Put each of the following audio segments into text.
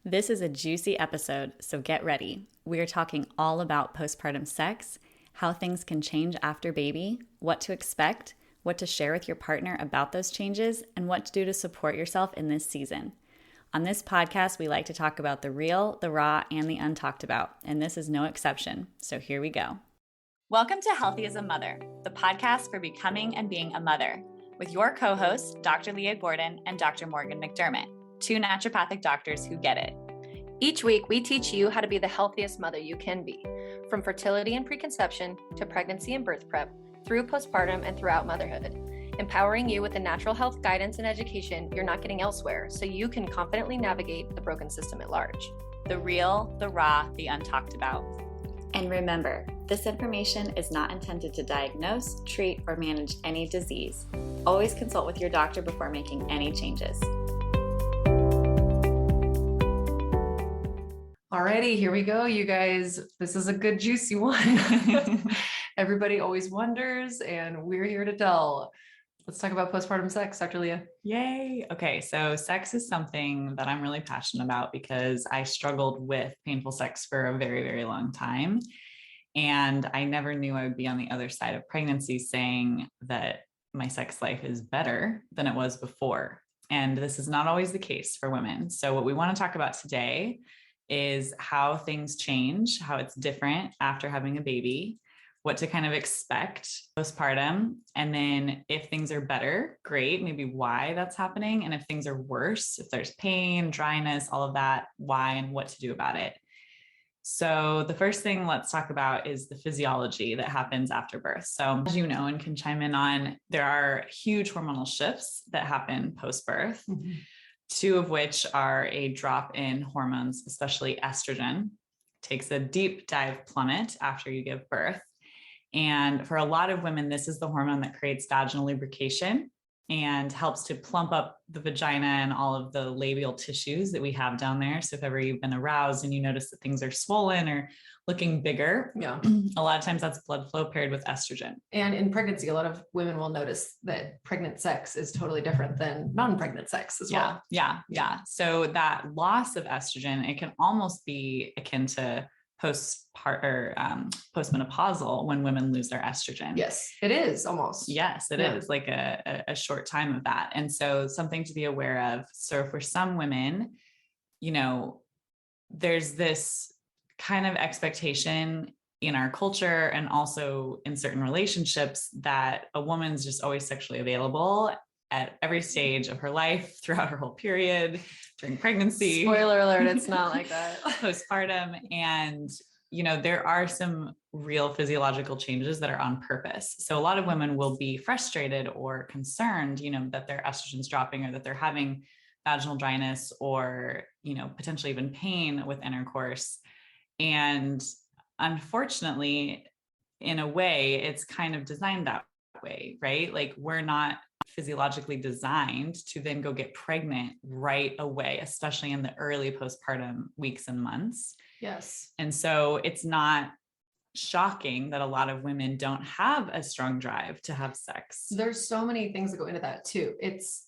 This is a juicy episode, so get ready. We are talking all about postpartum sex, how things can change after baby, what to expect, what to share with your partner about those changes, and what to do to support yourself in this season. On this podcast, we like to talk about the real, the raw, and the untalked about, and this is no exception. So here we go. Welcome to Healthy as a Mother, the podcast for becoming and being a mother, with your co-hosts, Dr. Leah Gordon and Dr. Morgan McDermott, two naturopathic doctors who get it. Each week, we teach you how to be the healthiest mother you can be, from fertility and preconception to pregnancy and birth prep, through postpartum and throughout motherhood, empowering you with the natural health guidance and education you're not getting elsewhere so you can confidently navigate the broken system at large. The real, the raw, the untalked about. And remember, this information is not intended to diagnose, treat, or manage any disease. Always consult with your doctor before making any changes. Alrighty, here we go, you guys. This is a good juicy one. Everybody always wonders, and we're here to tell. Let's talk about postpartum sex, Dr. Leah. Yay. Okay. So sex is something that I'm really passionate about because I struggled with painful sex for a very, very long time. And I never knew I would be on the other side of pregnancy saying that my sex life is better than it was before. And this is not always the case for women. So what we want to talk about today is how things change, how it's different after having a baby, what to kind of expect postpartum. And then if things are better, great, maybe why that's happening. And if things are worse, if there's pain, dryness, all of that, why and what to do about it. So the first thing let's talk about is the physiology that happens after birth. So as you know, and can chime in on, there are huge hormonal shifts that happen post-birth, two of which are a drop in hormones, especially estrogen, takes a deep dive plummet after you give birth. And for a lot of women, this is the hormone that creates vaginal lubrication and helps to plump up the vagina and all of the labial tissues that we have down there. So if ever you've been aroused and you notice that things are swollen or looking bigger, a lot of times that's blood flow paired with estrogen. And in pregnancy, a lot of women will notice that pregnant sex is totally different than non-pregnant sex as well. Yeah. So that loss of estrogen, it can almost be akin to postmenopausal when women lose their estrogen. Yes, it is almost. Yes, it is like a short time of that. And so something to be aware of. So for some women, there's this kind of expectation in our culture and also in certain relationships that a woman's just always sexually available at every stage of her life, throughout her whole period, during pregnancy. Spoiler alert, it's not like that. Postpartum. And, there are some real physiological changes that are on purpose. So a lot of women will be frustrated or concerned, that their estrogen's dropping or that they're having vaginal dryness or, potentially even pain with intercourse. And unfortunately, in a way, it's kind of designed that way, right? Like we're not physiologically designed to then go get pregnant right away, especially in the early postpartum weeks and months. Yes. And so it's not shocking that a lot of women don't have a strong drive to have sex. There's so many things that go into that too. It's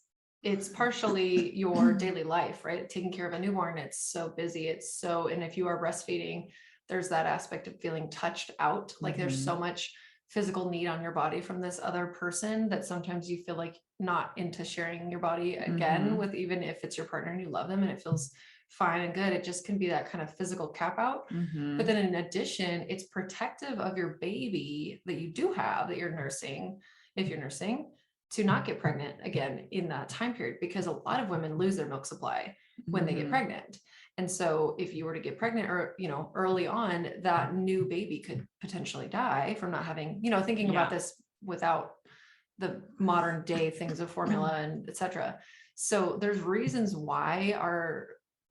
partially your daily life, right? Taking care of a newborn, it's so busy. And if you are breastfeeding, there's that aspect of feeling touched out. Like there's so much physical need on your body from this other person that sometimes you feel like not into sharing your body again with, even if it's your partner and you love them and it feels fine and good. It just can be that kind of physical cap out. But then in addition, it's protective of your baby that you do have, that you're nursing, if you're nursing, to not get pregnant again in that time period, because a lot of women lose their milk supply when they get pregnant. And so if you were to get pregnant or, early on, that new baby could potentially die from not having, thinking about this without the modern day things of formula and et cetera. So there's reasons why our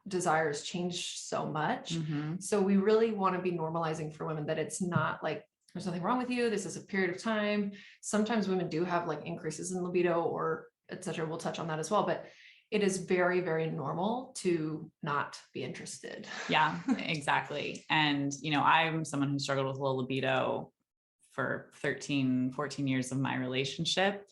desires change so much. So we really want to be normalizing for women that it's not like, there's nothing wrong with you. This is a period of time. Sometimes women do have like increases in libido or et cetera. We'll touch on that as well, but it is very, very normal to not be interested. Yeah, exactly. And, I'm someone who struggled with low libido for 13, 14 years of my relationship.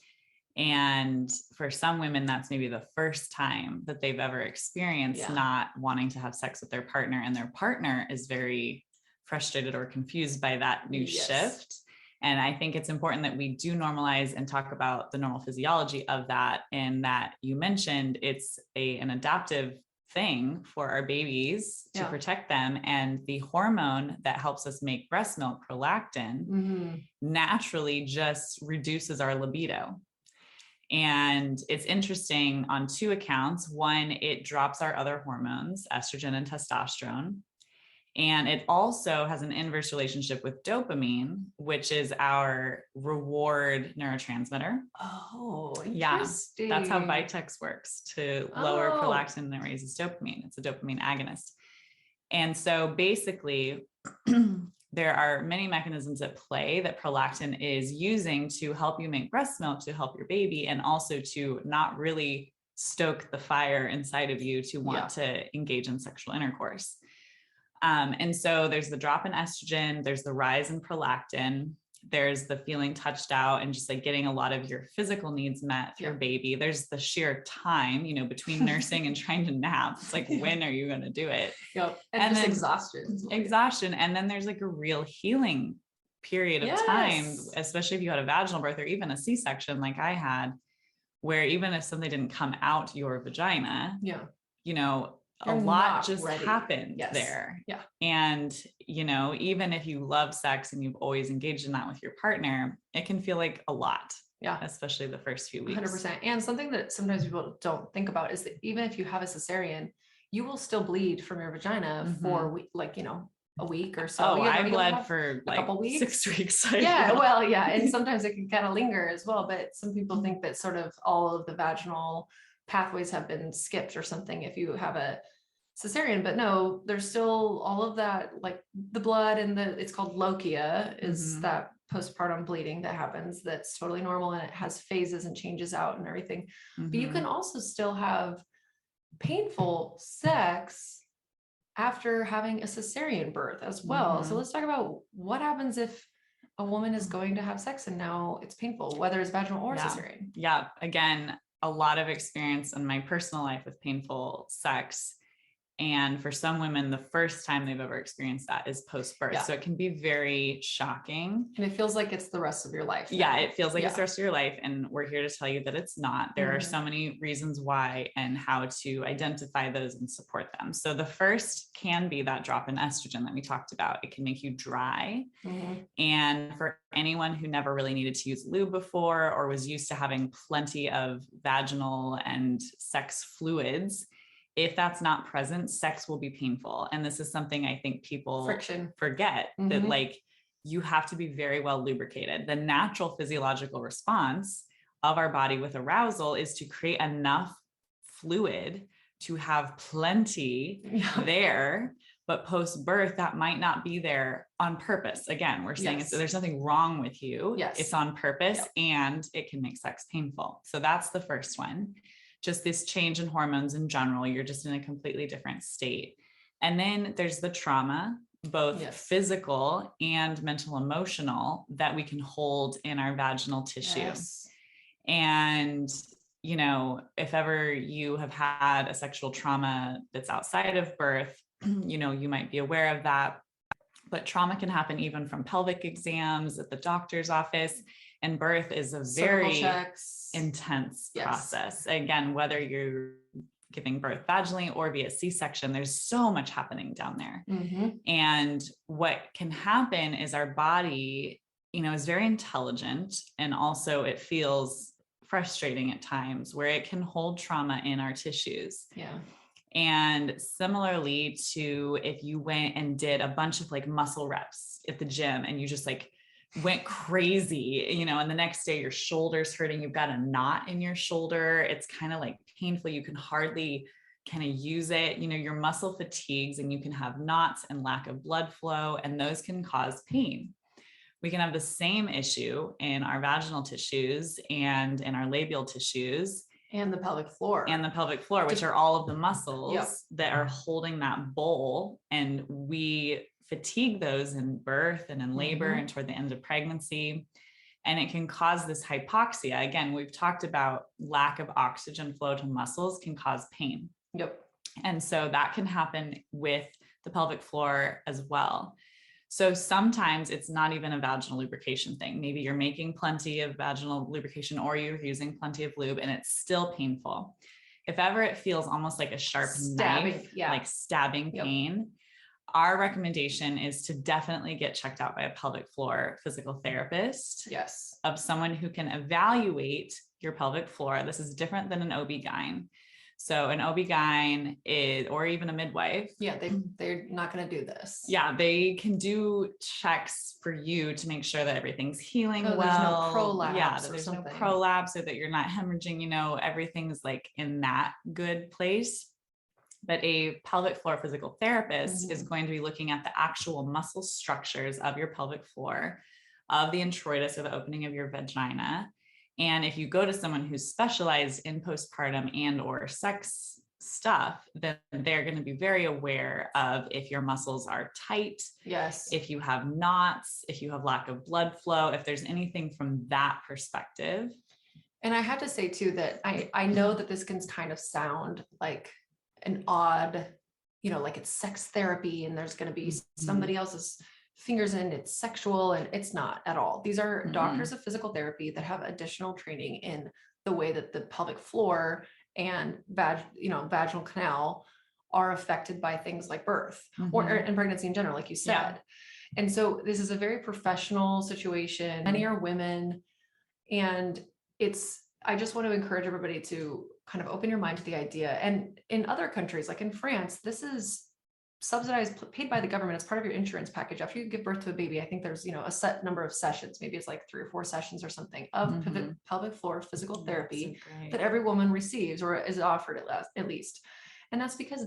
And for some women, that's maybe the first time that they've ever experienced not wanting to have sex with their partner, and their partner is very frustrated or confused by that new shift. And I think it's important that we do normalize and talk about the normal physiology of that. And that you mentioned it's an adaptive thing for our babies to protect them. And the hormone that helps us make breast milk, prolactin, naturally just reduces our libido. And it's interesting on two accounts. One, it drops our other hormones, estrogen and testosterone. And it also has an inverse relationship with dopamine, which is our reward neurotransmitter. Oh, interesting. Yeah, that's how Vitex works, to lower prolactin that raises dopamine. It's a dopamine agonist. And so basically, there are many mechanisms at play that prolactin is using to help you make breast milk, to help your baby, and also to not really stoke the fire inside of you to want to engage in sexual intercourse. And so there's the drop in estrogen, there's the rise in prolactin, there's the feeling touched out and just like getting a lot of your physical needs met through baby. There's the sheer time, between nursing and trying to nap. It's like, when are you going to do it? And then exhaustion. And then there's like a real healing period of time, especially if you had a vaginal birth or even a C-section like I had, where even if something didn't come out your vagina, a lot just happened there. And, even if you love sex and you've always engaged in that with your partner, it can feel like a lot. Especially the first few weeks. 100%. And something that sometimes people don't think about is that even if you have a cesarean, you will still bleed from your vagina for a week or so. I bled for like a couple weeks, 6 weeks. And sometimes it can kind of linger as well. But some people think that sort of all of the vaginal pathways have been skipped or something if you have a cesarean, but no, there's still all of that, like the blood and it's called lochia is that postpartum bleeding that happens. That's totally normal. And it has phases and changes out and everything. But you can also still have painful sex after having a cesarean birth as well. So let's talk about what happens if a woman is going to have sex and now it's painful, whether it's vaginal or cesarean. Yeah. Again, a lot of experience in my personal life with painful sex. And for some women, the first time they've ever experienced that is post-birth. So it can be very shocking. And it feels like it's the rest of your life. Yeah, it feels like it's the rest of your life. And we're here to tell you that it's not. There are so many reasons why and how to identify those and support them. So the first can be that drop in estrogen that we talked about. It can make you dry. And for anyone who never really needed to use lube before or was used to having plenty of vaginal and sex fluids, if that's not present, sex will be painful. And this is something I think people forget that like you have to be very well lubricated. The natural physiological response of our body with arousal is to create enough fluid to have plenty there. But post-birth, that might not be there on purpose. Again, we're saying there's nothing wrong with you. It's on purpose and it can make sex painful. So that's the first one. Just this change in hormones in general, you're just in a completely different state. And then there's the trauma, both physical and mental, emotional, that we can hold in our vaginal tissue. And, if ever you have had a sexual trauma that's outside of birth, you might be aware of that. But trauma can happen even from pelvic exams at the doctor's office. And birth is a very intense process. Again, whether you're giving birth vaginally or via C-section, there's so much happening down there. And what can happen is our body, is very intelligent. And also it feels frustrating at times where it can hold trauma in our tissues. And similarly to if you went and did a bunch of like muscle reps at the gym and you just like went crazy, and the next day your shoulder's hurting, you've got a knot in your shoulder, it's kind of like painful, you can hardly kind of use it, your muscle fatigues and you can have knots and lack of blood flow, and those can cause pain. We can have the same issue in our vaginal tissues and in our labial tissues. And the pelvic floor. Which are all of the muscles that are holding that bowl. And we fatigue those in birth and in labor and toward the end of pregnancy. And it can cause this hypoxia. Again, we've talked about lack of oxygen flow to muscles can cause pain. Yep. And so that can happen with the pelvic floor as well. So sometimes it's not even a vaginal lubrication thing. Maybe you're making plenty of vaginal lubrication or you're using plenty of lube and it's still painful. If ever it feels almost like a sharp knife, like stabbing pain, our recommendation is to definitely get checked out by a pelvic floor physical therapist. Yes. Of someone who can evaluate your pelvic floor. This is different than an OB-GYN. So an OB-GYN is, or even a midwife. Yeah, they're not going to do this. Yeah, they can do checks for you to make sure that everything's healing well. There's no prolapse. Yeah, that there's no prolapse, or that you're not hemorrhaging, everything's like in that good place. But a pelvic floor physical therapist is going to be looking at the actual muscle structures of your pelvic floor, of the introitus, or the opening of your vagina. And if you go to someone who's specialized in postpartum and or sex stuff, then they're going to be very aware of if your muscles are tight. Yes. If you have knots, if you have lack of blood flow, if there's anything from that perspective. And I have to say too, that I know that this can kind of sound like an odd, like it's sex therapy and there's going to be somebody else's fingers in, it's sexual, and it's not at all. These are doctors of physical therapy that have additional training in the way that the pelvic floor and vaginal canal are affected by things like birth or and pregnancy in general, like you said. Yeah. And so this is a very professional situation. Many are women, and I just want to encourage everybody to kind of open your mind to the idea. And in other countries, like in France, this is subsidized, paid by the government as part of your insurance package. After you give birth to a baby, I think there's, a set number of sessions, maybe it's like 3 or 4 sessions or something of pelvic floor physical therapy that every woman receives or is offered at least. And that's because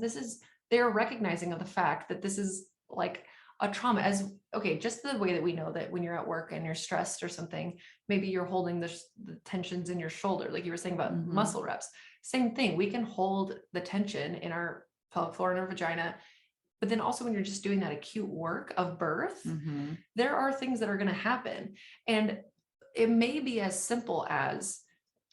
they're recognizing of the fact that this is like a trauma, just the way that we know that when you're at work and you're stressed or something, maybe you're holding the tensions in your shoulder, like you were saying about muscle reps. Same thing. We can hold the tension in our pelvic floor and our vagina. But then also when you're just doing that acute work of birth, there are things that are going to happen. And it may be as simple as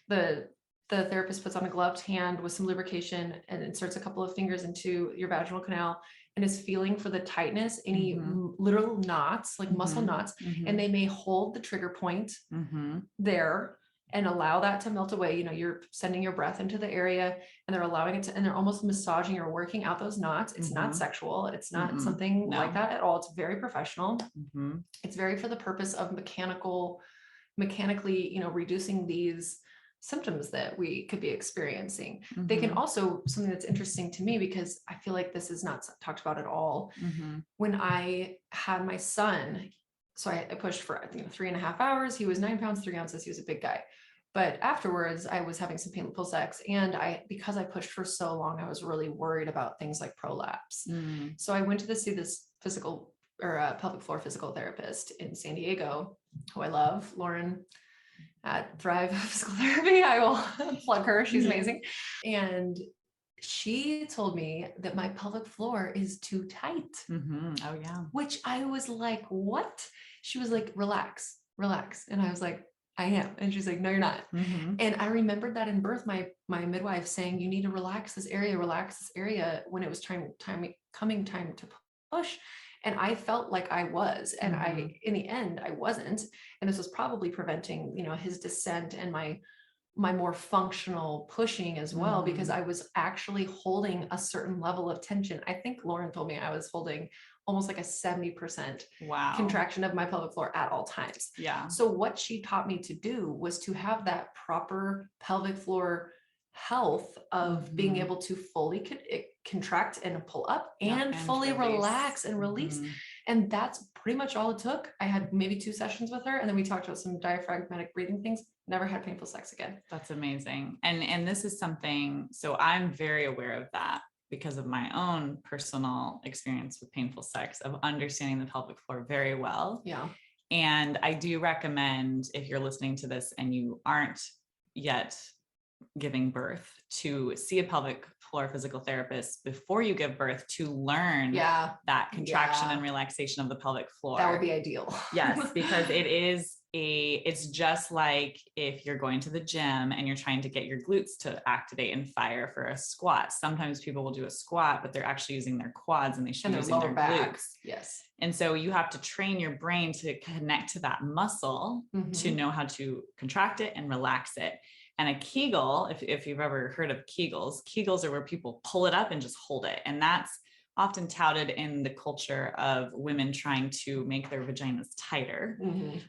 the therapist puts on a gloved hand with some lubrication and inserts a couple of fingers into your vaginal canal and is feeling for the tightness, any literal knots, like muscle knots, and they may hold the trigger point there and allow that to melt away. You're sending your breath into the area and they're allowing it to, and they're almost massaging or working out those knots. It's not sexual. It's not something like that at all. It's very professional. It's very for the purpose of mechanically, reducing these symptoms that we could be experiencing. They can also, something that's interesting to me, because I feel like this is not talked about at all. When I had my son, so I pushed for 3.5 hours. He was 9 pounds, 3 ounces. He was a big guy. But afterwards, I was having some painful sex. And because I pushed for so long, I was really worried about things like prolapse. So I went to see this physical or pelvic floor physical therapist in San Diego, who I love, Lauren at Thrive Physical Therapy. I will plug her. She's amazing. And she told me that my pelvic floor is too tight. Oh yeah. Which I was like, what? She was like, relax. And I was like, I am. And she's like, no, you're not. And I remembered that in birth, my midwife saying, you need to relax this area when it was coming time to push. And I felt like I was, and in the end, I wasn't. And this was probably preventing, his descent and my more functional pushing as well, because I was actually holding a certain level of tension. I think Lauren told me I was holding almost like a 70% contraction of my pelvic floor at all times. Yeah. So what she taught me to do was to have that proper pelvic floor health of being able to fully contract and pull up and fully relax and release. And that's pretty much all it took. I had maybe 2 sessions with her, and then we talked about some diaphragmatic breathing things. Never had painful sex again. That's amazing. And this is something, so I'm very aware of that because of my own personal experience with painful sex, of understanding the pelvic floor very well. Yeah. And I do recommend, if you're listening to this and you aren't yet giving birth, to see a pelvic floor physical therapist before you give birth to learn that contraction and relaxation of the pelvic floor. That would be ideal. Yes, because it is it's just like if you're going to the gym and you're trying to get your glutes to activate and fire for a squat. Sometimes people will do a squat, but they're actually using their quads and they should be using their glutes. Yes. And so you have to train your brain to connect to that muscle to know how to contract it and relax it. And a Kegel, if you've ever heard of Kegels are where people pull it up and just hold it. And that's often touted in the culture of women trying to make their vaginas tighter.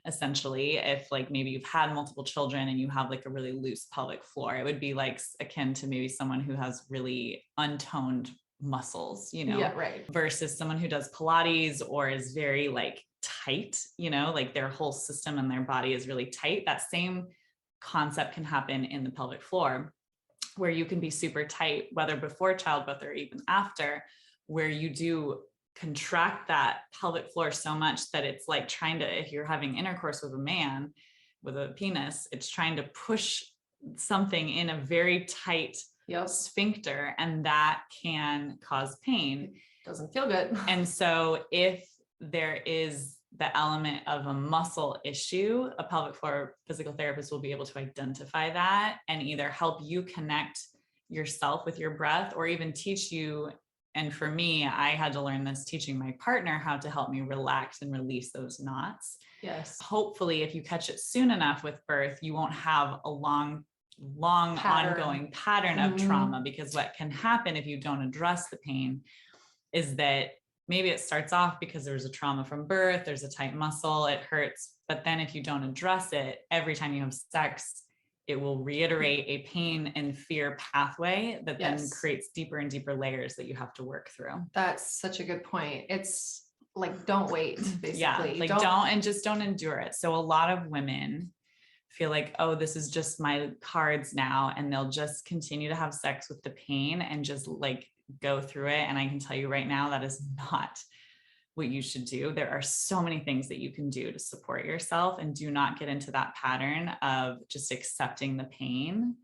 Essentially, if like maybe you've had multiple children and you have like a really loose pelvic floor, it would be like akin to maybe someone who has really untoned muscles, Yeah, right. Versus someone who does Pilates or is very like tight, like their whole system and their body is really tight. That same concept can happen in the pelvic floor, where you can be super tight, whether before childbirth or even after, where you do contract that pelvic floor so much that it's like trying to, if you're having intercourse with a man with a penis, it's trying to push something in a very tight sphincter, and that can cause pain. Doesn't feel good. And so if there is the element of a muscle issue, a pelvic floor physical therapist will be able to identify that and either help you connect yourself with your breath or even teach you. And for me, I had to learn this teaching my partner how to help me relax and release those knots. Yes. Hopefully, if you catch it soon enough with birth, you won't have a long ongoing pattern of trauma, because what can happen if you don't address the pain is that maybe it starts off because there was a trauma from birth, there's a tight muscle, it hurts. But then if you don't address it, every time you have sex, it will reiterate a pain and fear pathway that then creates deeper and deeper layers that you have to work through. That's such a good point. It's like, don't wait, basically. Yeah, like don't endure it. So a lot of women feel like, oh, this is just my cards now. And they'll just continue to have sex with the pain and just like go through it. And I can tell you right now, that is not what you should do. There are so many things that you can do to support yourself, and do not get into that pattern of just accepting the pain,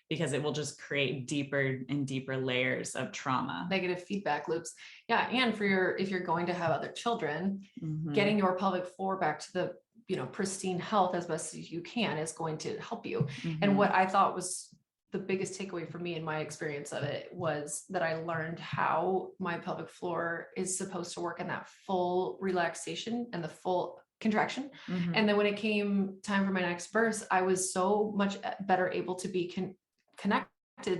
because it will just create deeper and deeper layers of trauma. Negative feedback loops. Yeah. And if you're going to have other children, getting your pelvic floor back to the, pristine health as best as you can is going to help you. And what I thought was the biggest takeaway for me in my experience of it was that I learned how my pelvic floor is supposed to work in that full relaxation and the full contraction. And then when it came time for my next birth, I was so much better able to be connected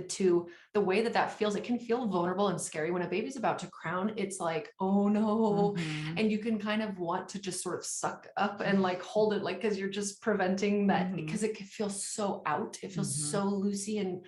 to the way that feels. It can feel vulnerable and scary when a baby's about to crown. It's like, oh no. And you can kind of want to just sort of suck up and like hold it, like, cause you're just preventing that, because it can feel so out. It feels so loosey and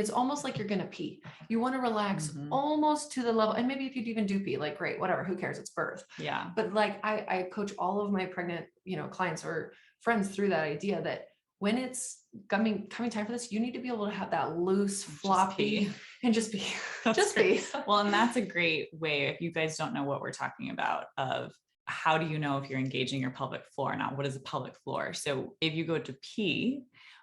it's almost like you're going to pee. You want to relax almost to the level. And maybe if you even do pee, like, great, whatever, who cares? It's birth. Yeah. But like, I coach all of my pregnant, clients or friends through that idea that when it's coming time for this, you need to be able to have that loose, floppy, and just be. Well, and that's a great way, if you guys don't know what we're talking about, of how do you know if you're engaging your pelvic floor or not? What is a pelvic floor? So if you go to pee,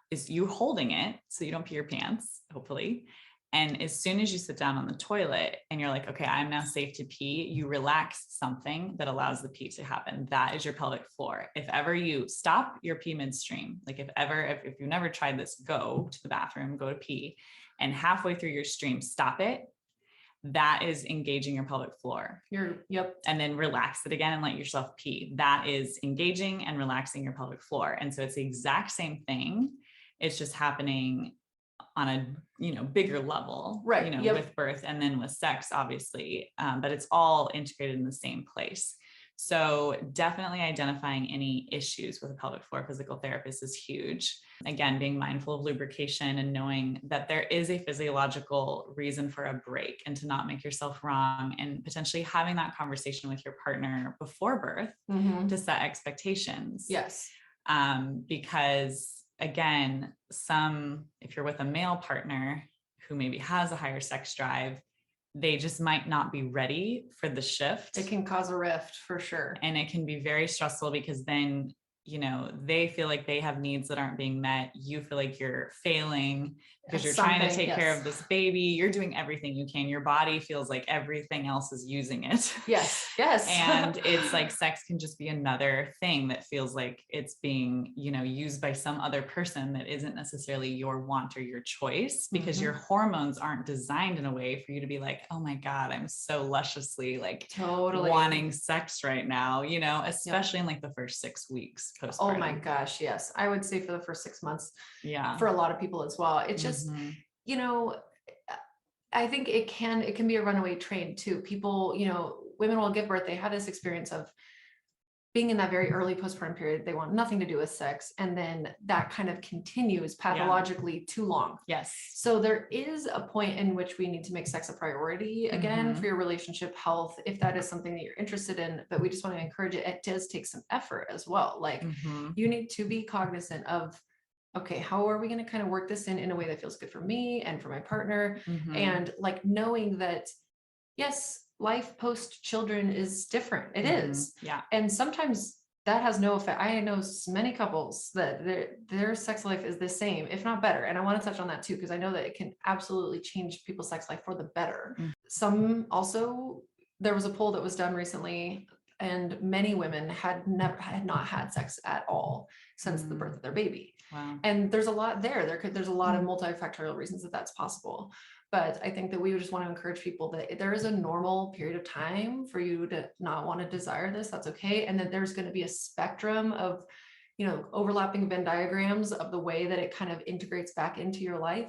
is you holding it so you don't pee your pants, hopefully. And as soon as you sit down on the toilet and you're like, okay, I'm now safe to pee, you relax something that allows the pee to happen. That is your pelvic floor. If ever you stop your pee midstream, like if you've never tried this, go to the bathroom, go to pee, and halfway through your stream, stop it. That is engaging your pelvic floor. And then relax it again and let yourself pee. That is engaging and relaxing your pelvic floor. And so it's the exact same thing. It's just happening on a, bigger level, right? With birth and then with sex, obviously, but it's all integrated in the same place. So definitely identifying any issues with a pelvic floor physical therapist is huge. Again, being mindful of lubrication and knowing that there is a physiological reason for a break, and to not make yourself wrong, and potentially having that conversation with your partner before birth to set expectations. Yes. Because again, if you're with a male partner who maybe has a higher sex drive, they just might not be ready for the shift. It can cause a rift for sure. And it can be very stressful, because then they feel like they have needs that aren't being met. You feel like you're failing because you're trying to take care of this baby. You're doing everything you can. Your body feels like everything else is using it. Yes. And it's like sex can just be another thing that feels like it's being, used by some other person that isn't necessarily your want or your choice, because your hormones aren't designed in a way for you to be like, oh my God, I'm so lusciously like totally wanting sex right now, especially in like the first 6 weeks postpartum. Oh my gosh. Yes. I would say for the first 6 months, Yeah, for a lot of people as well. It's just, I think it can be a runaway train too. People, women will give birth. They have this experience of being in that very early postpartum period. They want nothing to do with sex. And then that kind of continues pathologically too long. Yes. So there is a point in which we need to make sex a priority again for your relationship health, if that is something that you're interested in. But we just want to encourage it. It does take some effort as well. Like you need to be cognizant of, okay, how are we going to kind of work this in a way that feels good for me and for my partner? And like knowing that, yes, life post children is different. It is. Yeah. And sometimes that has no effect. I know many couples that their sex life is the same, if not better. And I want to touch on that too, because I know that it can absolutely change people's sex life for the better. Some also, there was a poll that was done recently, and many women had not had sex at all since the birth of their baby. Wow. And there's a lot there's a lot of multifactorial reasons that that's possible. But I think that we would just want to encourage people that there is a normal period of time for you to not want to desire this. That's okay. And that there's going to be a spectrum of, overlapping Venn diagrams of the way that it kind of integrates back into your life.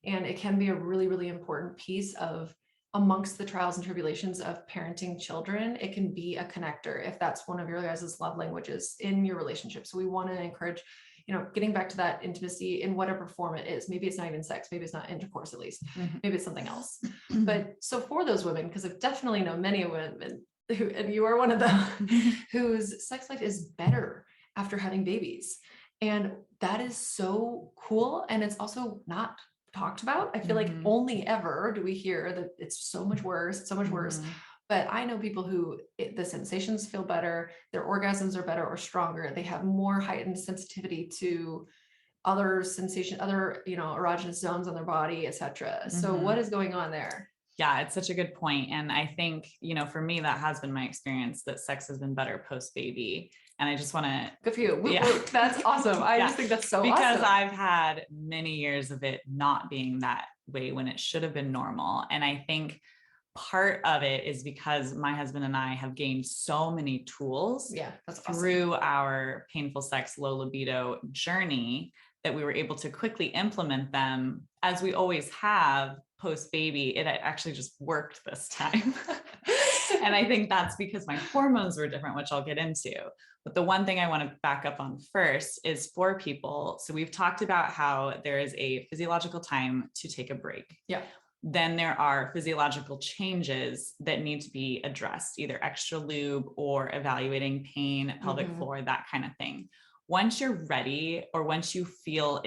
And it can be a really, really important piece of amongst the trials and tribulations of parenting children. It can be a connector if that's one of your guys' love languages in your relationship. So we want to encourage, getting back to that intimacy in whatever form it is. Maybe it's not even sex, maybe it's not intercourse, at least, maybe it's something else. But so for those women, because I've definitely known many women who, and you are one of them, whose sex life is better after having babies. And that is so cool. And it's also not talked about. I feel like only ever do we hear that it's so much worse, so much worse. But I know people who the sensations feel better, their orgasms are better or stronger. They have more heightened sensitivity to other erogenous zones on their body, etc. So what is going on there? Yeah, it's such a good point. And I think, for me, that has been my experience, that sex has been better post-baby. And I just want to... Good for you. That's awesome. I just think that's so awesome. Because I've had many years of it not being that way when it should have been normal. And I think part of it is because my husband and I have gained so many tools through our painful sex, low libido journey, that we were able to quickly implement them, as we always have post baby. It actually just worked this time. And I think that's because my hormones were different, which I'll get into. But the one thing I want to back up on first is for people. So we've talked about how there is a physiological time to take a break. Yeah. Then there are physiological changes that need to be addressed, either extra lube or evaluating pain, pelvic floor, that kind of thing. Once you're ready, or once you feel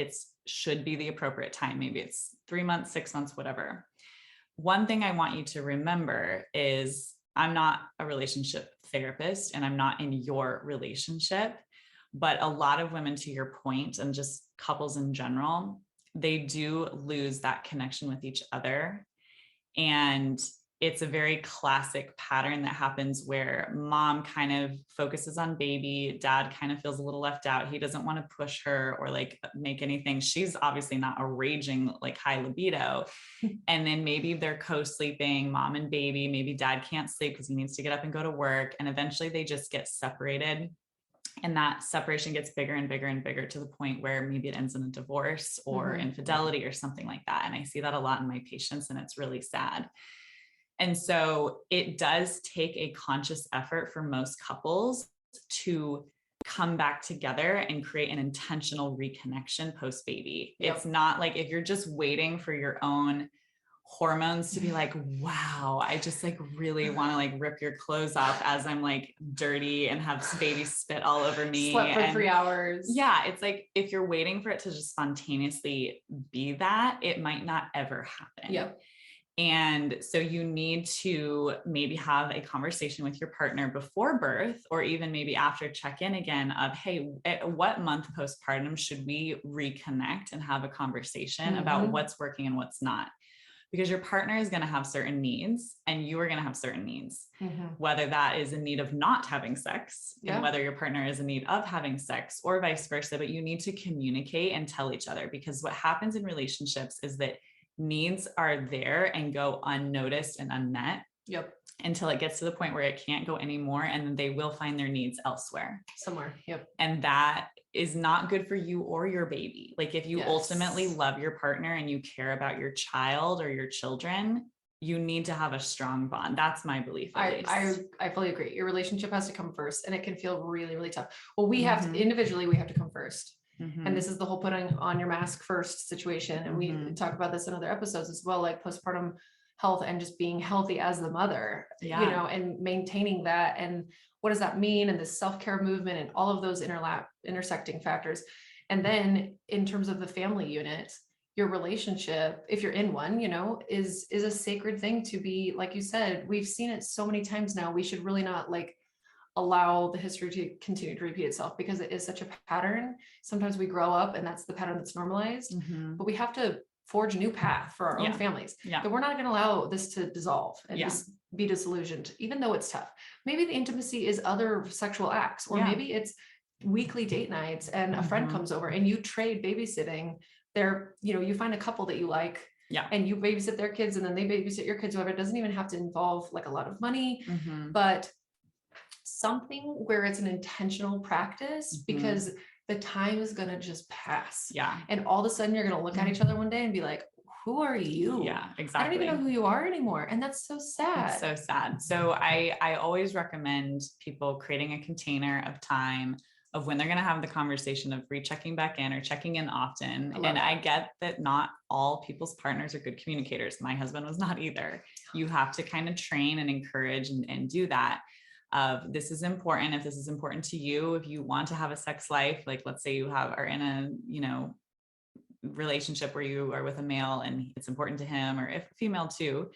should be the appropriate time, maybe it's 3 months, 6 months, whatever. One thing I want you to remember is I'm not a relationship therapist and I'm not in your relationship, but a lot of women, to your point, and just couples in general, they do lose that connection with each other. And it's a very classic pattern that happens where mom kind of focuses on baby, dad kind of feels a little left out. He doesn't want to push her or like make anything. She's obviously not a raging, like high libido. And then maybe they're co-sleeping, mom and baby, maybe dad can't sleep because he needs to get up and go to work. And eventually they just get separated. And that separation gets bigger and bigger and bigger to the point where maybe it ends in a divorce or infidelity or something like that. And I see that a lot in my patients, and it's really sad. And so it does take a conscious effort for most couples to come back together and create an intentional reconnection post-baby. Yep. It's not like if you're just waiting for your own hormones to be like, wow, I just like really want to like rip your clothes off as I'm like dirty and have baby spit all over me. Slept for 3 hours. Yeah. It's like, if you're waiting for it to just spontaneously be that, it might not ever happen. Yep. And so you need to maybe have a conversation with your partner before birth, or even maybe after, check in again of, hey, at what month postpartum should we reconnect and have a conversation about what's working and what's not? Because your partner is going to have certain needs and you are going to have certain needs, whether that is a need of not having sex and whether your partner is in need of having sex or vice versa. But you need to communicate and tell each other, because what happens in relationships is that needs are there and go unnoticed and unmet until it gets to the point where it can't go anymore. And then they will find their needs elsewhere. Somewhere. And that is not good for you or your baby. Like if you ultimately love your partner and you care about your child or your children, you need to have a strong bond. That's my belief. I fully agree. Your relationship has to come first, and it can feel really, really tough. Well, we have to, individually, we have to come first. And this is the whole putting on your mask first situation. And we talk about this in other episodes as well, like postpartum health and just being healthy as the mother, you know, and maintaining that. And what does that mean? And the self-care movement and all of those intersecting factors. And then in terms of the family unit, your relationship, if you're in one, you know, is a sacred thing to be, like you said, we've seen it so many times now. We should really not like allow the history to continue to repeat itself, because it is such a pattern. Sometimes we grow up and that's the pattern that's normalized, but we have to forge a new path for our own families. That we're not going to allow this to dissolve and just be disillusioned, even though it's tough. Maybe the intimacy is other sexual acts, or maybe it's weekly date nights and a friend comes over and you trade babysitting there. You know, you find a couple that you like, and you babysit their kids and then they babysit your kids, whatever. It doesn't even have to involve like a lot of money, but something where it's an intentional practice, because the time is going to just pass. And all of a sudden you're going to look at each other one day and be like, who are you? Exactly. I don't even know who you are anymore. And that's so sad. It's so sad. So I always recommend people creating a container of time of when they're going to have the conversation of rechecking back in or checking in often. And I get that not all people's partners are good communicators. My husband was not either. You have to kind of train and encourage and do that. This is important. If this is important to you, if you want to have a sex life, like let's say you are in a, you know, relationship where you are with a male and it's important to him, or if female too,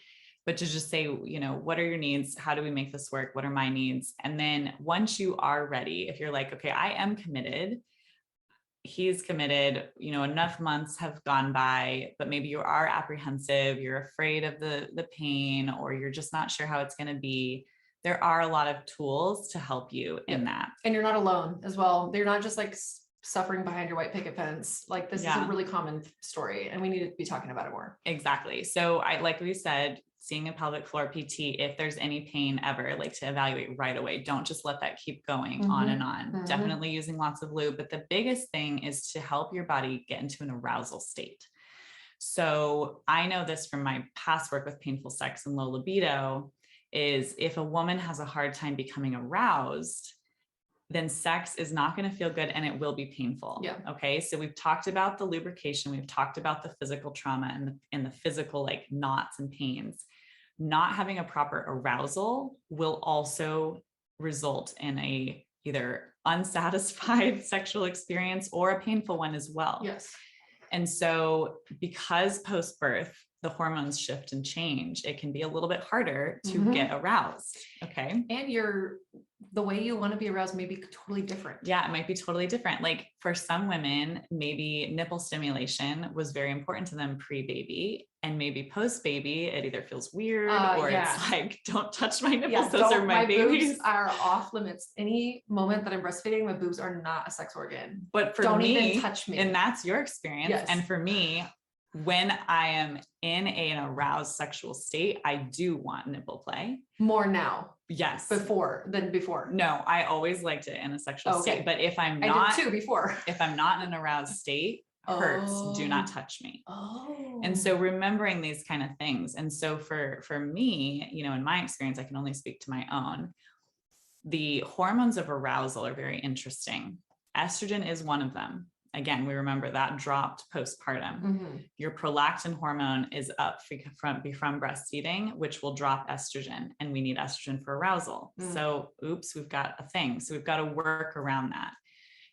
but to just say, you know, what are your needs? How do we make this work? What are my needs? And then once you are ready, if you're like, okay, I am committed, he's committed, you know, enough months have gone by, but maybe you are apprehensive, you're afraid of the pain, or you're just not sure how it's going to be. There are a lot of tools to help you in that. And you're not alone as well. They're not just like suffering behind your white picket fence. Like this is a really common story and we need to be talking about it more. Exactly. So like we said, seeing a pelvic floor PT, if there's any pain ever, like to evaluate right away. Don't just let that keep going on and on. Definitely using lots of lube. But the biggest thing is to help your body get into an arousal state. So I know this from my past work with painful sex and low libido, is if a woman has a hard time becoming aroused, then sex is not going to feel good and it will be painful. Okay. So we've talked about the lubrication. We've talked about the physical trauma and the physical like knots and pains. Not having a proper arousal will also result in a either unsatisfied sexual experience or a painful one as well. And so because post-birth, the hormones shift and change, it can be a little bit harder to get aroused. Okay. And the way you want to be aroused may be totally different. Yeah, it might be totally different. Like for some women, maybe nipple stimulation was very important to them pre-baby, and maybe post-baby, it either feels weird or it's like, don't touch my nipples. Those are my babies. Boobs are off limits. Any moment that I'm breastfeeding, my boobs are not a sex organ. But for don't me, even touch me. And that's your experience. And for me, when I am in an aroused sexual state, I do want nipple play. More now. Yes. Than before. No, I always liked it in a sexual state. But if I'm not, I did too before. If I'm not in an aroused state, hurts. Do not touch me. And so remembering these kind of things. And so for me, you know, in my experience, I can only speak to my own. The hormones of arousal are very interesting. Estrogen is one of them. Again, we remember that dropped postpartum. Your prolactin hormone is up from breastfeeding, which will drop estrogen, and we need estrogen for arousal. So, oops, we've got a thing. So we've got to work around that.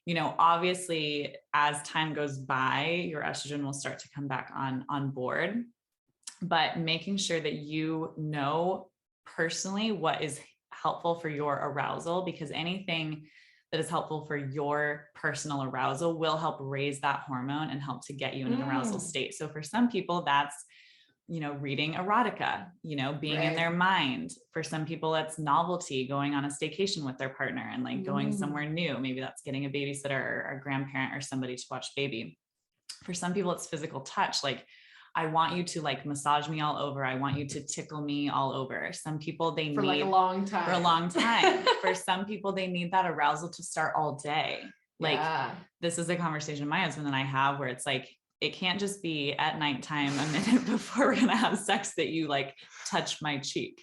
You know, obviously, as time goes by, your estrogen will start to come back on board. but making sure that you know personally what is helpful for your arousal, because anything that is helpful for your personal arousal will help raise that hormone and help to get you in an arousal state. So for some people, that's, reading erotica, being in their mind. For some people, that's novelty, going on a staycation with their partner and like going somewhere new. Maybe that's getting a babysitter or a grandparent or somebody to watch baby. For some people, it's physical touch. Like, I want you to like massage me all over. I want you to tickle me all over. Some people, they for need like a long time. For a long time. For some people, they need that arousal to start all day. Like this is a conversation my husband and I have where it's like, it can't just be at nighttime a minute before we're going to have sex that you like touch my cheek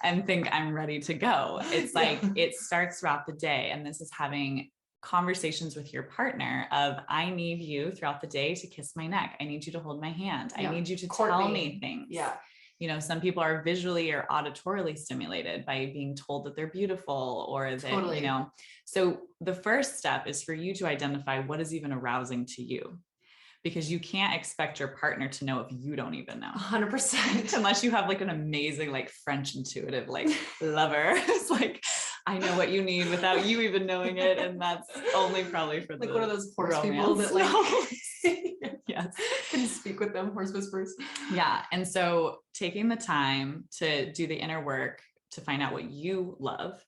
and think I'm ready to go. It's like, it starts throughout the day. And this is having conversations with your partner of, I need you throughout the day to kiss my neck. I need you to hold my hand. I need you to tell me things. Some people are visually or auditorily stimulated by being told that they're beautiful or that, so the first step is for you to identify what is even arousing to you, because you can't expect your partner to know if you don't even know. 100%. Unless you have like an amazing, like French intuitive, like lover. It's like, I know what you need without you even knowing it. And that's only probably for like the one of those horse romance. people that like yes, can speak with them, horse whispers. Yeah. And so taking the time to do the inner work to find out what you love,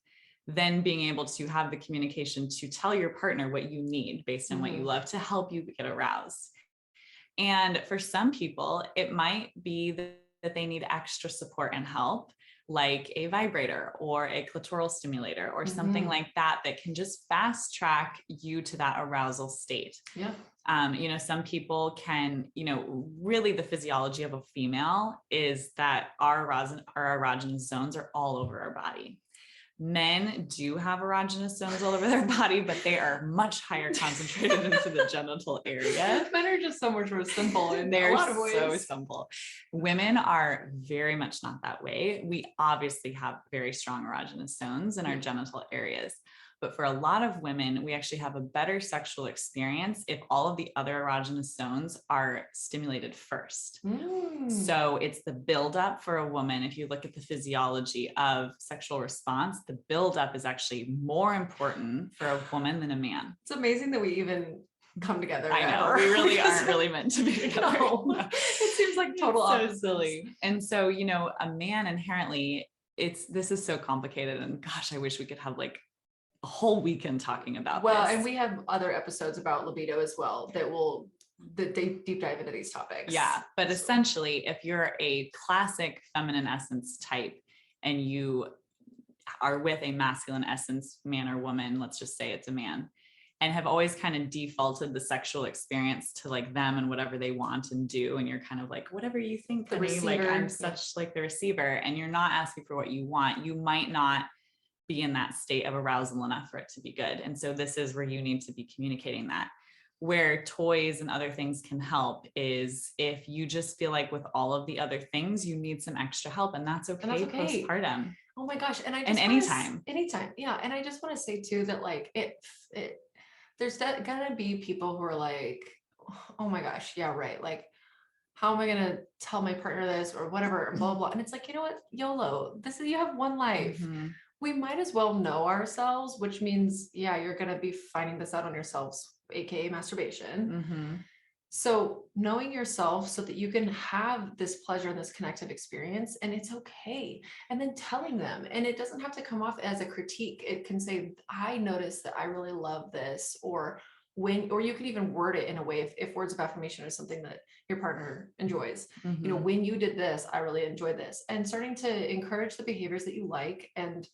then being able to have the communication to tell your partner what you need based on what you love to help you get aroused. And for some people, it might be that they need extra support and help, like a vibrator or a clitoral stimulator or something like that, that can just fast track you to that arousal state. Some people can, really the physiology of a female is that our erogenous zones are all over our body. Men do have erogenous zones all over their body, but they are much higher concentrated into the genital area. Men are just so much more simple in They're a lot of ways. So simple. Women are very much not that way. We obviously have very strong erogenous zones in our genital areas. But for a lot of women, we actually have a better sexual experience if all of the other erogenous zones are stimulated first. So it's the buildup for a woman. If you look at the physiology of sexual response, the buildup is actually more important for a woman than a man. It's amazing that we even come together. I know, we really aren't really meant to be together. No. It seems like total opposites. So silly. And so, a man inherently, this is so complicated, and gosh, I wish we could have like a whole weekend talking about this. And we have other episodes about libido as well that they deep dive into these topics. Yeah. But essentially, if you're a classic feminine essence type and you are with a masculine essence man or woman, let's just say it's a man, and have always kind of defaulted the sexual experience to like them and whatever they want and do, and you're kind of like, whatever you think for me, like I'm such like the receiver, and you're not asking for what you want, you might not be in that state of arousal enough for it to be good. And so this is where you need to be communicating that. Where toys and other things can help is if you just feel like with all of the other things, you need some extra help, and that's okay, postpartum. Oh my gosh. And anytime. Yeah. And I just want to say too, that like there's gonna be people who are like, oh my gosh, yeah, right. Like, how am I going to tell my partner this or whatever, and blah, blah, blah. And it's like, you know what, YOLO, you have one life. We might as well know ourselves, which means, you're going to be finding this out on yourselves, AKA masturbation. So knowing yourself so that you can have this pleasure and this connective experience, and it's okay. And then telling them, and it doesn't have to come off as a critique. It can say, I noticed that I really love this, or you can even word it in a way, if words of affirmation are something that your partner enjoys, when you did this, I really enjoyed this, and starting to encourage the behaviors that you like, and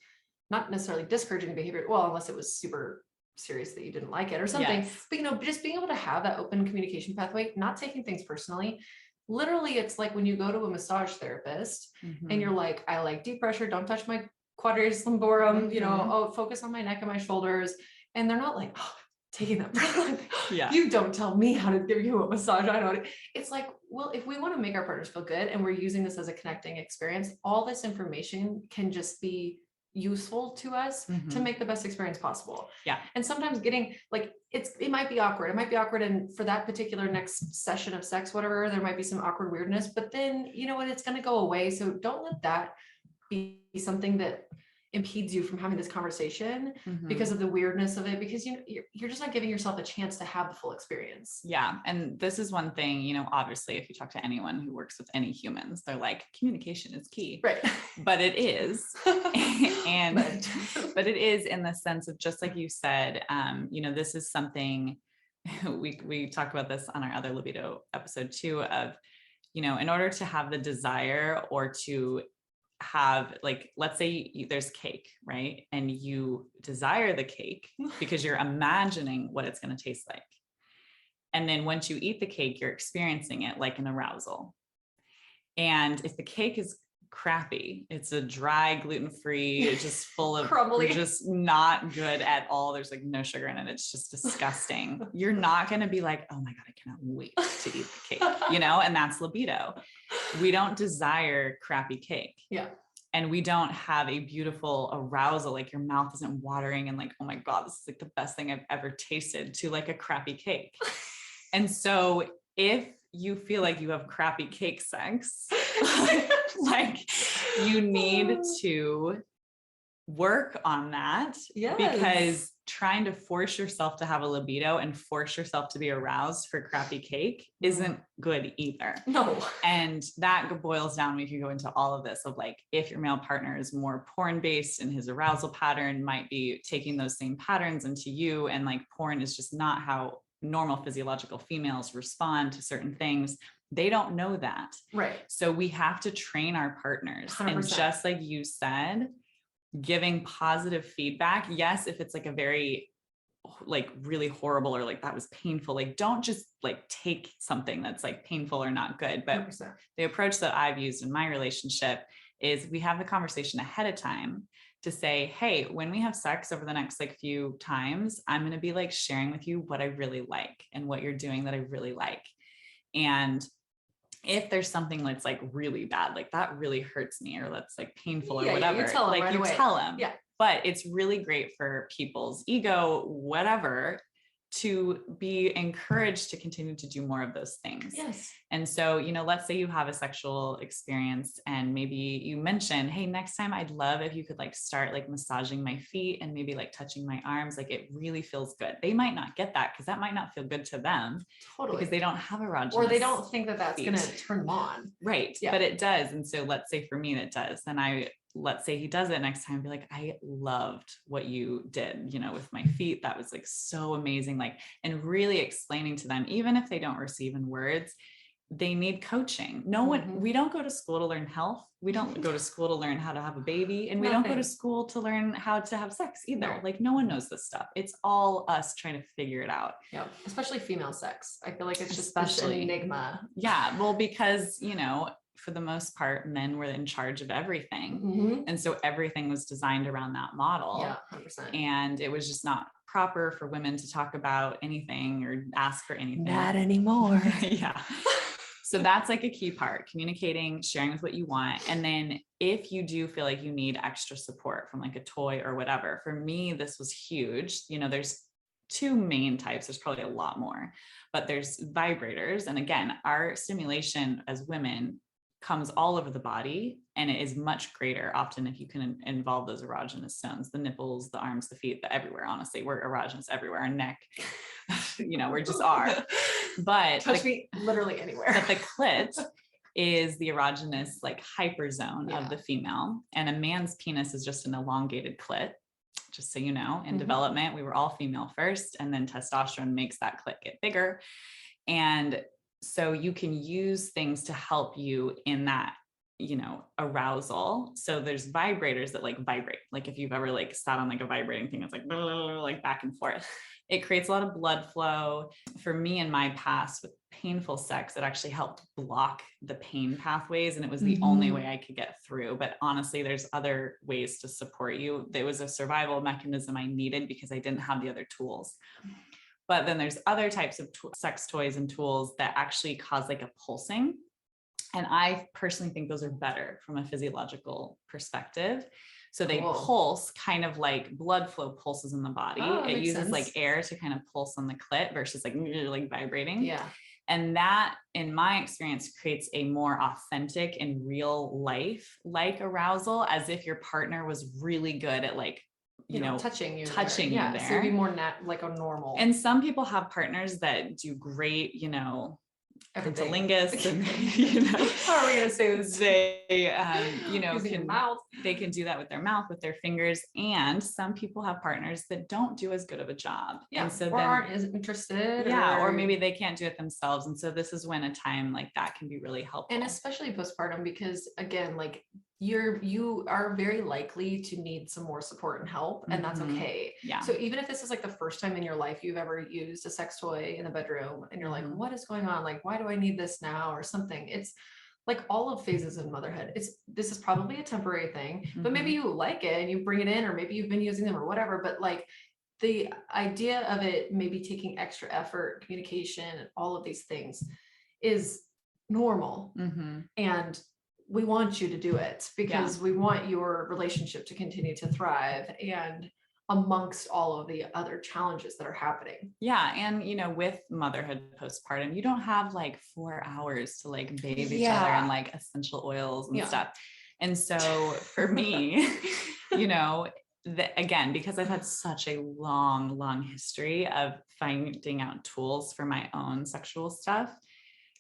not necessarily discouraging the behavior. Well, unless it was super serious that you didn't like it or something, but just being able to have that open communication pathway, not taking things personally. Literally, it's like when you go to a massage therapist and you're like, I like deep pressure, don't touch my quadratus lumborum, focus on my neck and my shoulders. And they're not like, taking that you don't tell me how to give you a massage. I know it's like, well, if we want to make our partners feel good and we're using this as a connecting experience, all this information can just be useful to us to make the best experience possible. Yeah. And sometimes getting like, it might be awkward. It might be awkward. And for that particular next session of sex, whatever, there might be some awkward weirdness, but then you know what, it's going to go away. So don't let that be something that impedes you from having this conversation because of the weirdness of it, because you're just not giving yourself a chance to have the full experience. Yeah. And this is one thing, you know, obviously if you talk to anyone who works with any humans, they're like, communication is key. Right. But it is. And but it is in the sense of, just like you said, you know, this is something we talked about this on our other libido episode too, of, you know, in order to have the desire or to have, like, let's say there's cake, right? And you desire the cake because you're imagining what it's going to taste like. And then once you eat the cake, you're experiencing it like an arousal. And if the cake is crappy, it's a dry, gluten-free, it's just full of crumbly, just not good at all. There's like no sugar in it. It's just disgusting. You're not going to be like, oh my God, I cannot wait to eat the cake, you know? And that's libido. We don't desire crappy cake. Yeah. And we don't have a beautiful arousal, like your mouth isn't watering and like, oh my God, this is like the best thing I've ever tasted, to like a crappy cake. And so if you feel like you have crappy cake sex, like you need to work on that. Yes. Because trying to force yourself to have a libido and force yourself to be aroused for crappy cake isn't good either. No. And that boils down, we could go into all of this of like, if your male partner is more porn based and his arousal pattern might be taking those same patterns into you, and like porn is just not how normal physiological females respond to certain things. They don't know that. Right. So we have to train our partners. 100%. And just like you said, giving positive feedback. Yes, if it's like a very like really horrible or like that was painful, like don't just like take something that's like painful or not good. But 100%. the approach that I've used in my relationship is we have the conversation ahead of time to say, hey, when we have sex over the next like few times, I'm going to be like sharing with you what I really like and what you're doing that I really like. And if there's something that's like really bad, like that really hurts me, or that's like painful or whatever, you tell them like right you away. tell them. Yeah. But it's really great for people's ego, whatever, to be encouraged to continue to do more of those things. Yes. And so, you know, let's say you have a sexual experience and maybe you mention, hey, next time I'd love if you could like start like massaging my feet and maybe like touching my arms. Like it really feels good. They might not get that because that might not feel good to them. Totally. Because they don't have erogenous or they don't think that that's feet. going to turn them on. Right. Yeah. But it does. And so let's say for me, it does. Then let's say he does it next time, be like, I loved what you did, you know, with my feet. That was like so amazing. Like, and really explaining to them, even if they don't receive in words, they need coaching. No one, we don't go to school to learn health. We don't go to school to learn how to have a baby, and we don't go to school to learn how to have sex either. No. Like no one knows this stuff. It's all us trying to figure it out. Yeah. Especially female sex. I feel like it's just such an enigma. Yeah. Well, because, you know, for the most part, men were in charge of everything. And so everything was designed around that model. Yeah, 100%. And it was just not proper for women to talk about anything or ask for anything. Not anymore. Yeah. So that's like a key part, communicating, sharing with what you want. And then if you do feel like you need extra support from like a toy or whatever, for me, this was huge. You know, there's two main types. There's probably a lot more, but there's vibrators. And again, our stimulation as women comes all over the body, and it is much greater often if you can involve those erogenous zones, the nipples, the arms, the feet, the everywhere. Honestly, we're erogenous everywhere. Our neck, you know, we just are. But touch me literally anywhere. But the clit is the erogenous like hyperzone of the female, and a man's penis is just an elongated clit. Just so you know, in development, we were all female first, and then testosterone makes that clit get bigger. And so you can use things to help you in that, you know, arousal. So there's vibrators that like vibrate. Like if you've ever like sat on like a vibrating thing, it's like back and forth. It creates a lot of blood flow. For me in my past with painful sex, it actually helped block the pain pathways. And it was the only way I could get through. But honestly, there's other ways to support you. There was a survival mechanism I needed because I didn't have the other tools. But then there's other types of sex toys and tools that actually cause like a pulsing. And I personally think those are better from a physiological perspective. So they pulse kind of like blood flow pulses in the body. It uses sense. like air to kind of pulse on the clit versus like vibrating. Yeah. And that, in my experience, creates a more authentic and real life like arousal, as if your partner was really good at like, you know, touching you there. So it'd be more like a normal. And some people have partners that do great, you know, cunnilingus and, you know, how are we going to say this? They, you know, they can do that with their mouth, with their fingers. And some people have partners that don't do as good of a job. Yeah. And so or aren't as interested. Yeah. Or maybe they can't do it themselves. And so this is when a time like that can be really helpful. And especially postpartum, because again, like you are very likely to need some more support and help, and that's okay. Yeah. So even if this is like the first time in your life you've ever used a sex toy in the bedroom and you're like, what is going on? Like, why do I need this now or something? It's like all of phases of motherhood. This is probably a temporary thing, but maybe you like it and you bring it in, or maybe you've been using them or whatever, but like the idea of it maybe taking extra effort, communication, and all of these things is normal. And we want you to do it because we want your relationship to continue to thrive, and amongst all of the other challenges that are happening. Yeah. And, you know, with motherhood postpartum, you don't have like 4 hours to like bathe each other in like essential oils and stuff. And so for me, you know, again, because I've had such a long history of finding out tools for my own sexual stuff,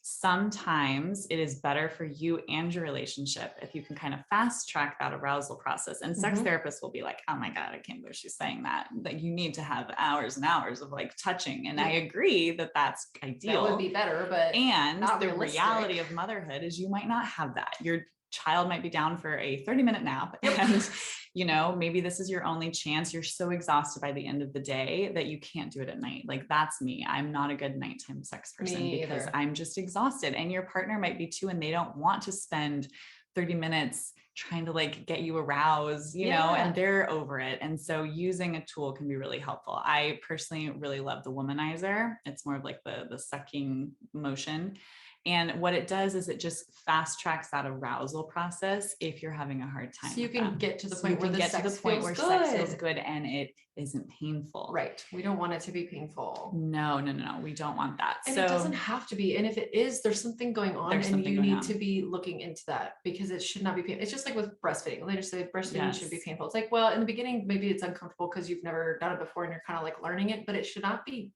sometimes it is better for you and your relationship if you can kind of fast track that arousal process. And sex therapists will be like, oh my God, I can't believe she's saying that you need to have hours and hours of like touching. And I agree that that's ideal. That would be better, but and the reality of motherhood is you might not have that. Your child might be down for a 30-minute nap and you know, maybe this is your only chance. You're so exhausted by the end of the day that you can't do it at night. Like that's me. I'm not a good nighttime sex person because I'm just exhausted, and your partner might be too, and they don't want to spend 30 minutes trying to like get you aroused, you know, and they're over it. And so using a tool can be really helpful. I personally really love the womanizer. It's more of like the sucking motion. And what it does is it just fast tracks that arousal process if you're having a hard time. So you can get to the point where sex feels good and it isn't painful. Right. We don't want it to be painful. No. We don't want that. And it doesn't have to be. And if it is, there's something going on, and you need to be looking into that, because it should not be painful. It's just like with breastfeeding. They just say breastfeeding should be painful. It's like, well, in the beginning, maybe it's uncomfortable because you've never done it before and you're kind of like learning it, but it should not be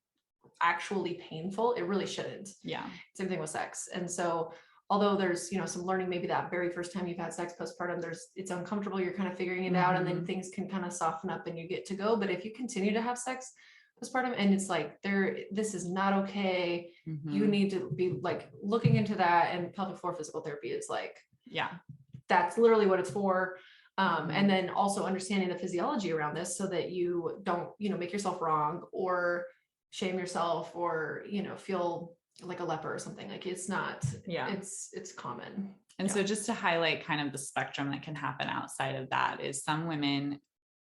actually painful. It really shouldn't. Yeah. Same thing with sex. And so although there's, you know, some learning, maybe that very first time you've had sex postpartum, it's uncomfortable, you're kind of figuring it out, and then things can kind of soften up and you get to go. But if you continue to have sex postpartum and it's like this is not okay, you need to be like looking into that. And pelvic floor physical therapy is like, that's literally what it's for. And then also understanding the physiology around this so that you don't, you know, make yourself wrong or shame yourself or, you know, feel like a leper or something. Like it's not, it's common. And so just to highlight kind of the spectrum that can happen outside of that is some women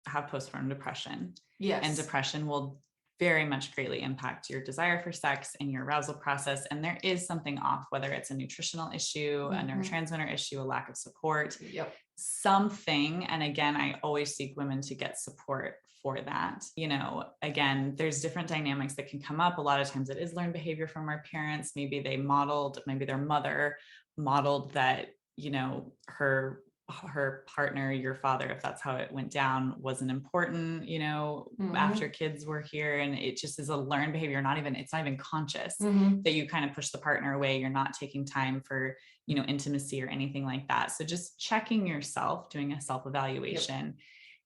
have postpartum depression. Yes. And depression will very much greatly impact your desire for sex and your arousal process. And there is something off, whether it's a nutritional issue, a neurotransmitter issue, a lack of support, something. And again, I always seek women to get support for that. You know, again, there's different dynamics that can come up. A lot of times it is learned behavior from our parents. Maybe their mother modeled that, you know, her partner, your father, if that's how it went down, wasn't important, you know, after kids were here. And it just is a learned behavior. It's not even conscious that you kind of push the partner away. You're not taking time for, you know, intimacy or anything like that. So just checking yourself, doing a self-evaluation.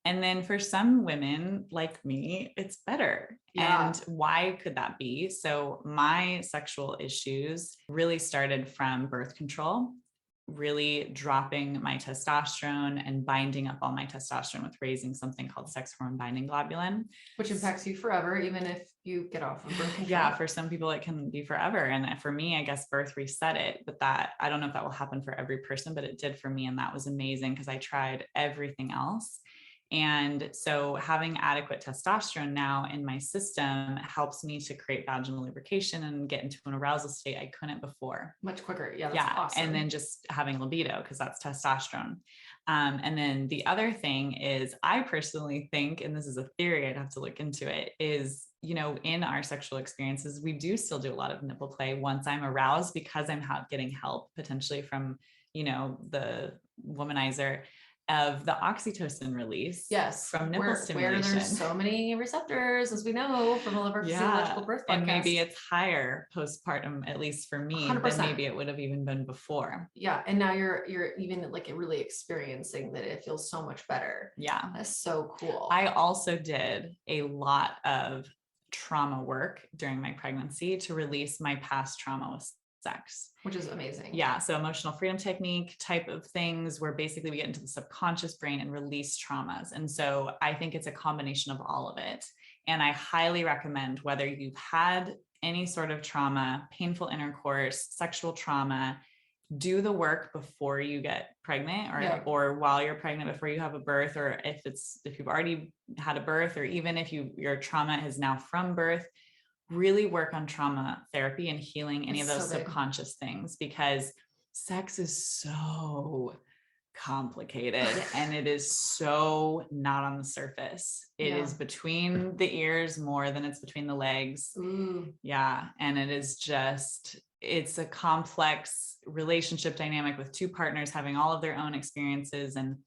And then for some women like me, it's better. And why could that be? So my sexual issues really started from birth control, really dropping my testosterone and binding up all my testosterone with raising something called sex hormone binding globulin, which impacts you forever, even if you get off of birth control. Yeah, for some people it can be forever. And for me, I guess birth reset it, but I don't know if that will happen for every person, but it did for me. And that was amazing because I tried everything else And so having adequate testosterone now in my system helps me to create vaginal lubrication and get into an arousal state I couldn't before. Much quicker. Yeah, that's awesome. And then just having libido, because that's testosterone. And then the other thing is, I personally think, and this is a theory, I'd have to look into it, is, you know, in our sexual experiences, we do still do a lot of nipple play once I'm aroused, because I'm getting help potentially from, you know, the womanizer, of the oxytocin release. Yes, from nipple stimulation. Where there's so many receptors, as we know from all of our physiological birth podcasts. And maybe it's higher postpartum, at least for me, 100%. than maybe it would have even been before. Yeah, and now you're even like really experiencing that it feels so much better. Yeah, that's so cool. I also did a lot of trauma work during my pregnancy to release my past trauma with sex, which is amazing. Yeah. So emotional freedom technique type of things, where basically we get into the subconscious brain and release traumas. And so I think it's a combination of all of it. And I highly recommend, whether you've had any sort of trauma, painful intercourse, sexual trauma, do the work before you get pregnant, or while you're pregnant, before you have a birth, or if you've already had a birth, or even if your trauma is now from birth. Really work on trauma therapy and healing any of those subconscious things, because sex is so complicated and it is so not on the surface. It is between the ears more than it's between the legs. Ooh. Yeah. And it's a complex relationship dynamic with two partners having all of their own experiences. And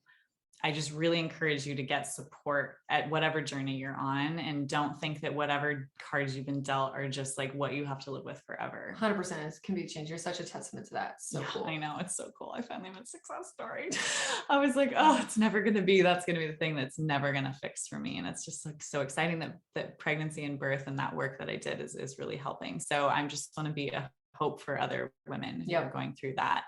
I just really encourage you to get support at whatever journey you're on, and don't think that whatever cards you've been dealt are just like what you have to live with forever. 100%. It can be changed. You're such a testament to that. So cool. I know. It's so cool. I finally have a success story. I was like, that's going to be the thing that's never going to fix for me. And it's just like so exciting that pregnancy and birth and that work that I did is really helping. So I'm just want to be a hope for other women who are going through that.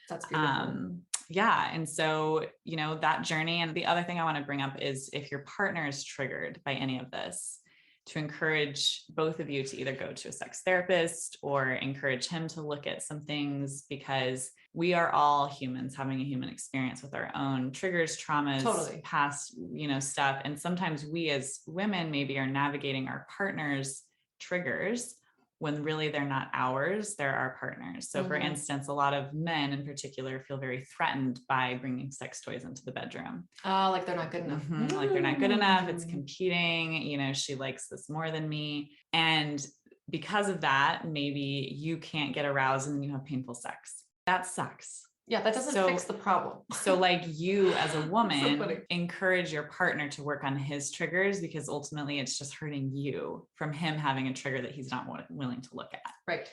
That's beautiful. Yeah. And so, you know, that journey. And the other thing I want to bring up is, if your partner is triggered by any of this, to encourage both of you to either go to a sex therapist or encourage him to look at some things, because we are all humans having a human experience with our own triggers, traumas, past, you know, stuff. And sometimes we as women maybe are navigating our partner's triggers when really they're not ours, they're our partners. So for instance, a lot of men in particular feel very threatened by bringing sex toys into the bedroom. Like they're not good enough. Like they're not good enough. It's competing, you know, she likes this more than me. And because of that, maybe you can't get aroused and then you have painful sex. That sucks. Yeah, that doesn't fix the problem. So like, you as a woman, encourage your partner to work on his triggers, because ultimately it's just hurting you from him having a trigger that he's not willing to look at. Right.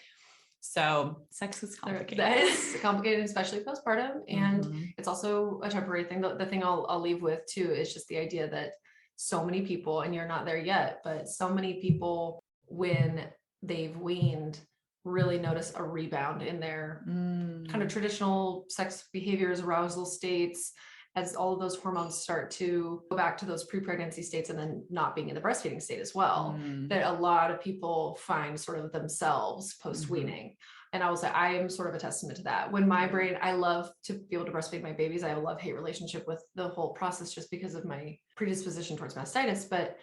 So sex is complicated. That is complicated, especially postpartum. And it's also a temporary thing. The thing I'll leave with too is just the idea that so many people, and you're not there yet, but so many people, when they've weaned, really notice a rebound in their kind of traditional sex behaviors, arousal states, as all of those hormones start to go back to those pre-pregnancy states, and then not being in the breastfeeding state as well, that a lot of people find sort of themselves post-weaning. And I will say, I am sort of a testament to that. When my brain, I love to be able to breastfeed my babies. I have a love-hate relationship with the whole process just because of my predisposition towards mastitis. But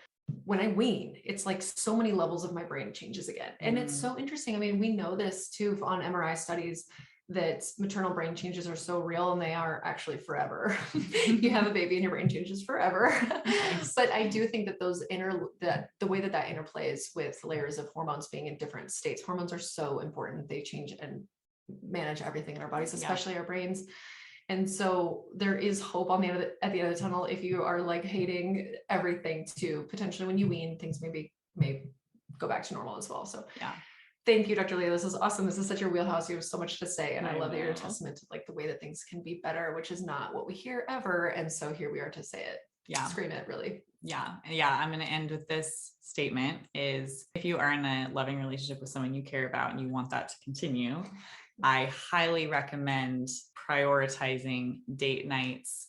when I wean, it's like so many levels of my brain changes again. And it's so interesting. I mean, we know this too on MRI studies, that maternal brain changes are so real, and they are actually forever. You have a baby and your brain changes forever. But I do think that the way that interplays with layers of hormones being in different states, hormones are so important. They change and manage everything in our bodies, especially our brains. And so there is hope at the end of the tunnel. If you are like hating everything, to potentially when you wean, things may go back to normal as well. So thank you, Dr. Leah. This is awesome. This is such your wheelhouse. You have so much to say. And I love that you're a testament to like the way that things can be better, which is not what we hear ever. And so here we are to say it. Yeah. Scream it, really. Yeah. I'm going to end with this statement: is if you are in a loving relationship with someone you care about and you want that to continue, I highly recommend prioritizing date nights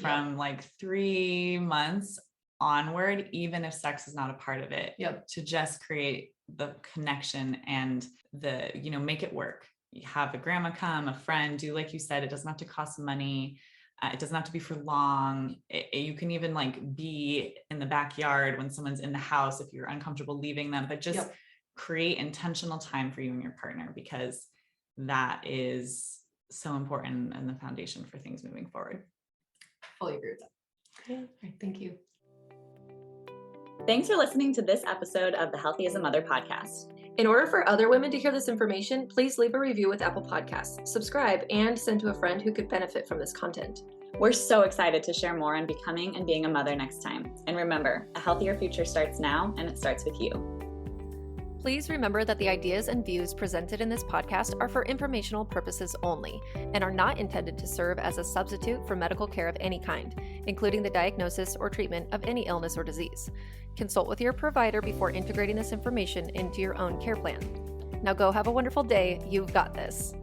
from like 3 months onward, even if sex is not a part of it, to just create the connection and make it work. You have a grandma come, a friend, do like you said, it doesn't have to cost money. It doesn't have to be for long. You can even like be in the backyard when someone's in the house if you're uncomfortable leaving them, but just create intentional time for you and your partner, because that is so important and the foundation for things moving forward. Fully agree with that. Yeah. Right, thank you. Thanks for listening to this episode of the Healthy as a Mother podcast. In order for other women to hear this information, please leave a review with Apple Podcasts, subscribe, and send to a friend who could benefit from this content. We're so excited to share more on becoming and being a mother next time. And remember, a healthier future starts now, and it starts with you. Please remember that the ideas and views presented in this podcast are for informational purposes only and are not intended to serve as a substitute for medical care of any kind, including the diagnosis or treatment of any illness or disease. Consult with your provider before integrating this information into your own care plan. Now go have a wonderful day. You've got this.